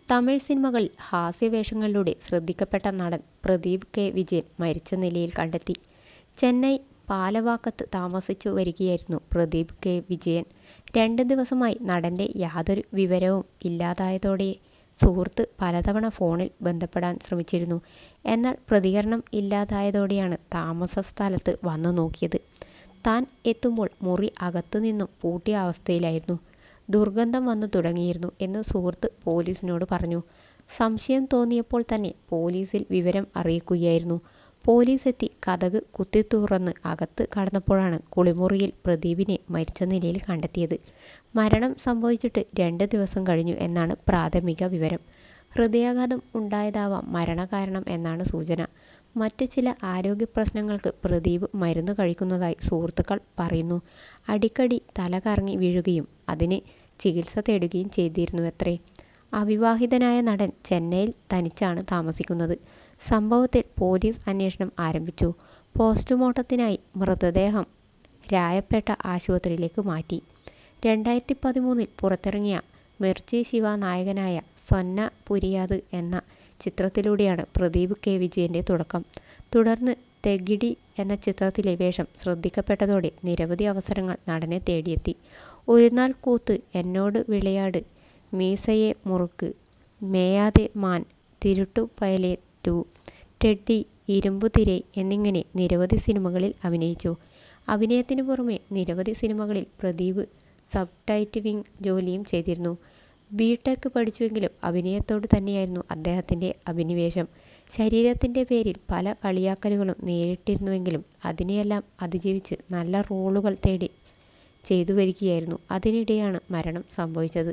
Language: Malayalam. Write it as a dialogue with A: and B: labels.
A: തമിഴ് സിനിമകളിൽ ഹാസ്യവേഷങ്ങളിലൂടെ ശ്രദ്ധിക്കപ്പെട്ട നടൻ പ്രദീപ് കെ വിജയൻ മരിച്ച നിലയിൽ കണ്ടെത്തി. ചെന്നൈ പാലവാക്കത്ത് താമസിച്ചു വരികയായിരുന്നു പ്രദീപ് കെ വിജയൻ. 2 ദിവസമായി നടൻ്റെ യാതൊരു വിവരവും ഇല്ലാതായതോടെ സുഹൃത്ത് പലതവണ ഫോണിൽ ബന്ധപ്പെടാൻ ശ്രമിച്ചിരുന്നു. എന്നാൽ പ്രതികരണം ഇല്ലാതായതോടെയാണ് താമസ സ്ഥലത്ത് വന്നു നോക്കിയത്. താൻ എത്തുമ്പോൾ മുറി അകത്തുനിന്നും പൂട്ടിയ അവസ്ഥയിലായിരുന്നു. ദുർഗന്ധം വന്നു തുടങ്ങിയിരുന്നു എന്ന് സുഹൃത്ത് പോലീസിനോട് പറഞ്ഞു. സംശയം തോന്നിയപ്പോൾ തന്നെ പോലീസിൽ വിവരം അറിയിക്കുകയായിരുന്നു. പോലീസ് എത്തി കതക് കുത്തിത്തുറന്ന് അകത്ത് കടന്നപ്പോഴാണ് കുളിമുറിയിൽ പ്രദീപിനെ മരിച്ച നിലയിൽ കണ്ടെത്തിയത്. മരണം സംഭവിച്ചിട്ട് 2 ദിവസം കഴിഞ്ഞു എന്നാണ് പ്രാഥമിക വിവരം. ഹൃദയാഘാതം ഉണ്ടായതാവാം മരണകാരണം എന്നാണ് സൂചന. മറ്റ് ചില ആരോഗ്യ പ്രശ്നങ്ങൾക്ക് പ്രദീപ് മരുന്ന് കഴിക്കുന്നതായി സുഹൃത്തുക്കൾ പറയുന്നു. അടിക്കടി തല കറങ്ങി വീഴുകയും അതിന് ചികിത്സ തേടുകയും ചെയ്തിരുന്നുവത്രേ. അവിവാഹിതനായ നടൻ ചെന്നൈയിൽ തനിച്ചാണ് താമസിക്കുന്നത്. സംഭവത്തിൽ പോലീസ് അന്വേഷണം ആരംഭിച്ചു. പോസ്റ്റ്മോർട്ടത്തിനായി മൃതദേഹം രായപ്പേട്ട ആശുപത്രിയിലേക്ക് മാറ്റി. 2013 പുറത്തിറങ്ങിയ മിർച്ചി ശിവ നായകനായ സൊന്ന പുരിയാത് എന്ന ചിത്രത്തിലൂടെയാണ് പ്രദീപ് കെ വിജയൻ്റെ തുടക്കം. തുടർന്ന് തെഗിഡി എന്ന ചിത്രത്തിലെ വേഷം ശ്രദ്ധിക്കപ്പെട്ടതോടെ നിരവധി അവസരങ്ങൾ നടനെ തേടിയെത്തി. ഒരു നാൾ കൂത്ത്, എന്നോട് വിളയാട്, മീസയെ മുറുക്ക്, മേയാതെ മാൻ, തിരുട്ടു പയലെ 2, ടെഡ്ഡി, ഇരുമ്പുതിരൈ എന്നിങ്ങനെ നിരവധി സിനിമകളിൽ അഭിനയിച്ചു. അഭിനയത്തിനു പുറമെ നിരവധി സിനിമകളിൽ പ്രദീപ് സബ് ടൈറ്റിലിംഗ് ജോലിയും ചെയ്തിരുന്നു. ബി.ടെക് പഠിച്ചുവെങ്കിലും അഭിനയത്തോട് തന്നെയായിരുന്നു അദ്ദേഹത്തിൻ്റെ അഭിനിവേശം. ശരീരത്തിൻ്റെ പേരിൽ പല കളിയാക്കലുകളും നേരിട്ടിരുന്നുവെങ്കിലും അതിനെയെല്ലാം അതിജീവിച്ച് നല്ല റോളുകൾ തേടി ചെയ്തു വരികയായിരുന്നു. അതിനിടെയാണ് മരണം സംഭവിച്ചത്.